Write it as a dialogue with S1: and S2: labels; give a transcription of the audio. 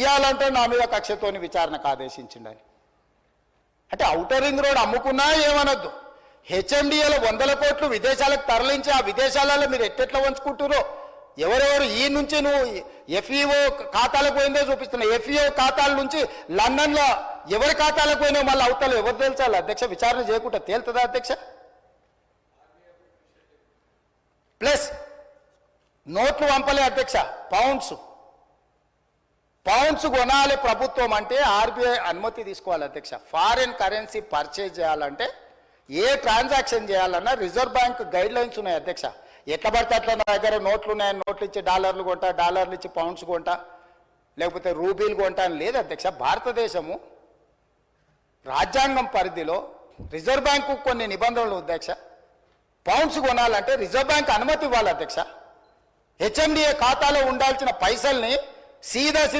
S1: ఇవ్వాలంటే నా మీద కక్షతోని విచారణకు ఆదేశించిండని. అంటే ఔటర్ రింగ్ రోడ్ అమ్ముకున్నా ఏమనొద్దు, హెచ్ఎండిఏలో 100 కోట్లు విదేశాలకు తరలించి ఆ విదేశాలలో మీరు ఎట్టెట్లా వంచుకుంటురో ఎవరెవరు ఈ నుంచి నువ్వు ఎఫ్ఈఓ ఖాతాలకు పోయిందో చూపిస్తున్నావు. ఎఫ్ఈఓ ఖాతాల నుంచి లండన్లో ఎవరి ఖాతాలకు పోయినావు మళ్ళీ అవతల ఎవరు తేల్చాలి అధ్యక్ష? విచారణ చేయకుండా తేలుతుందా అధ్యక్ష? ప్లస్ నోట్లు పంపలే అధ్యక్ష, పౌండ్స్ కొనాలి ప్రభుత్వం అంటే ఆర్బీఐ అనుమతి తీసుకోవాలి అధ్యక్ష. ఫారిన్ కరెన్సీ పర్చేజ్ చేయాలంటే ఏ ట్రాన్సాక్షన్ చేయాలన్నా రిజర్వ్ బ్యాంక్ గైడ్ లైన్స్ ఉన్నాయి అధ్యక్ష. ఎట్లా పడితే అట్లా నా దగ్గర నోట్లు ఉన్నాయి, నోట్లు ఇచ్చి డాలర్లు కొంటా, డాలర్లు ఇచ్చి పౌండ్స్ కొంటా, లేకపోతే రూపీలు కొంటా అని లేదు అధ్యక్ష. భారతదేశము రాజ్యాంగం పరిధిలో రిజర్వ్ బ్యాంకు కొన్ని నిబంధనలు అధ్యక్ష. పౌండ్స్ కొనాలంటే రిజర్వ్ బ్యాంక్ అనుమతి ఇవ్వాలి అధ్యక్ష. హెచ్ఎండిఏ ఖాతాలో ఉండాల్సిన పైసల్ని సీదా